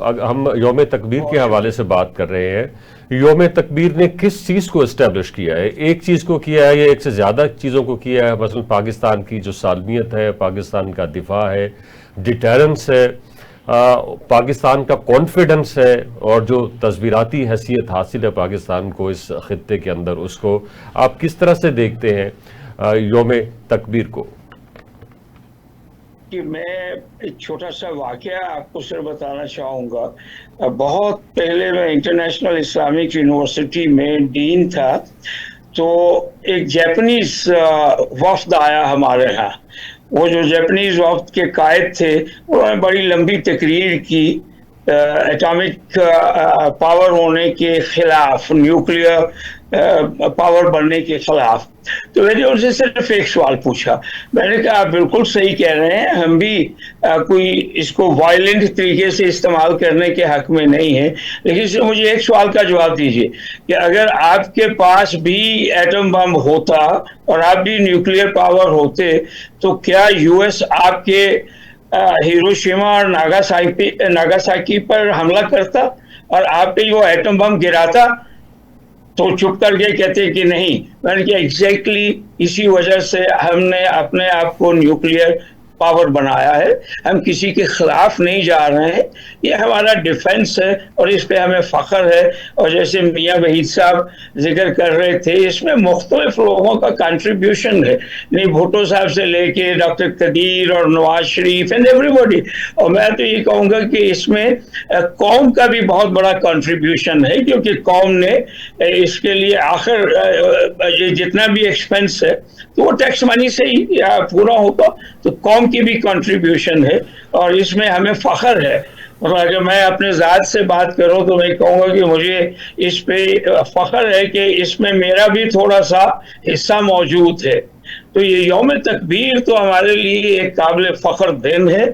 हम यौम तकबीर के हवाले से बात कर रहे हैं। यौम तकबीर ने किस चीज़ को इस्टेब्लिश किया है? एक चीज़ को किया है या एक से ज़्यादा चीज़ों को किया है? मसलन पाकिस्तान की जो सालमियत है, पाकिस्तान का दिफा है, डिटेरेंस है, पाकिस्तान का कॉन्फिडेंस है, और जो तस्वीराती हैसियत हासिल है पाकिस्तान को इस खित्ते के अंदर, उसको आप किस तरह से देखते हैं यौम तकबीर को? कि मैं एक छोटा सा वाकया आपको सिर्फ बताना चाहूँगा। बहुत पहले मैं इंटरनेशनल इस्लामिक यूनिवर्सिटी में डीन था, तो एक जापानीज वफ्द आया हमारे यहाँ। वो जो जापानीज वफ्द के कायद थे, उन्होंने बड़ी लंबी तकरीर की एटॉमिक पावर होने के खिलाफ, न्यूक्लियर पावर बनने के खिलाफ। तो मैंने उनसे सिर्फ एक सवाल पूछा। मैंने कहा आप बिल्कुल सही कह रहे हैं, हम भी कोई इसको वायलेंट तरीके से इस्तेमाल करने के हक में नहीं है, लेकिन सिर्फ मुझे एक सवाल का जवाब दीजिए कि अगर आपके पास भी एटम बम होता और आप भी न्यूक्लियर पावर होते, तो क्या यूएस आपके हिरोशिमा और नागासाकी पर हमला करता और आप पे वो एटम बम गिराता? तो चुप करके कहते कि नहीं। मैंने कहा एग्जैक्टली इसी वजह से हमने अपने आप को न्यूक्लियर पावर बनाया है। हम किसी के खिलाफ नहीं जा रहे हैं, ये हमारा डिफेंस है और इस पे हमें फख्र है। और जैसे मियाँ वहीद साहब जिक्र कर रहे थे, इसमें मुख्तलिफ लोगों का कंट्रीब्यूशन है, नहीं भुट्टो साहब से लेके डॉक्टर कदीर और नवाज शरीफ एंड एवरीबॉडी। और मैं तो ये कहूँगा कि इसमें कौम का भी बहुत बड़ा कंट्रीब्यूशन है, क्योंकि कौम ने इसके लिए आखिर जितना भी एक्सपेंस है तो वो टैक्स मनी से ही पूरा होता, तो कौम की भी कंट्रीब्यूशन है और इसमें हमें फख्र है। और अगर मैं अपने ज़ात से बात करूं तो मैं कहूँगा कि मुझे इस पे फख्र है कि इसमें मेरा भी थोड़ा सा हिस्सा मौजूद है। तो ये यौम तकबीर तो हमारे लिए एक काबिल फख्र दिन है।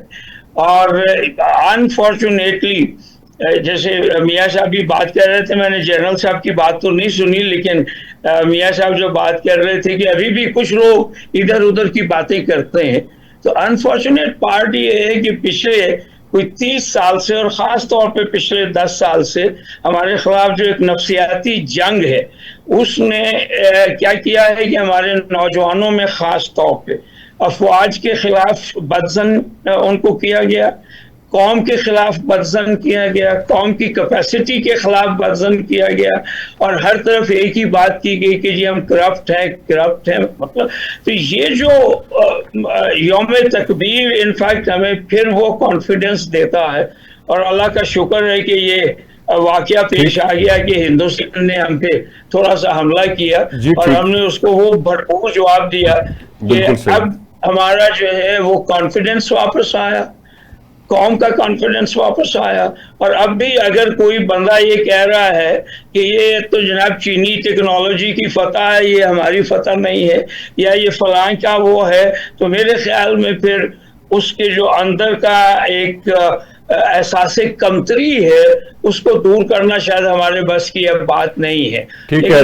और अनफॉर्चुनेटली जैसे मियाँ साहब भी बात कर रहे थे, मैंने जनरल साहब की बात तो नहीं सुनी, लेकिन मियाँ साहब जो बात कर रहे थे कि अभी भी कुछ लोग इधर उधर की बातें करते हैं। तो अनफॉर्चुनेट पार्ट ये है कि पिछले कोई 30 साल से और ख़ास तौर पे पिछले 10 साल से हमारे खिलाफ जो एक नफ्सियाती जंग है, उसने क्या किया है कि हमारे नौजवानों में ख़ास तौर पे अफवाज के खिलाफ बदजन उनको किया गया, कौम के खिलाफ बदजन किया गया, कौम की कैपेसिटी के खिलाफ बदजन किया गया, और हर तरफ एक ही बात की गई कि जी हम करप्ट हैं। मतलब तो ये जो यौम तकबीर इनफैक्ट हमें फिर वो कॉन्फिडेंस देता है। और अल्लाह का शुक्र है कि ये वाकया पेश आ गया कि हिंदुस्तान ने हम पे थोड़ा सा हमला किया और हमने उसको वो भरपूर जवाब दिया कि अब हमारा जो है वो कॉन्फिडेंस वापस आया, कौम का कॉन्फिडेंस वापस आया। और अब भी अगर कोई बंदा ये कह रहा है कि ये तो जनाब चीनी टेक्नोलॉजी की फतह है, ये हमारी फतह नहीं है, या ये फलां का वो है, तो मेरे ख्याल में फिर उसके जो अंदर का एक एहसास कमतरी है, उसको दूर करना शायद हमारे बस की अब बात नहीं है। ठीक है।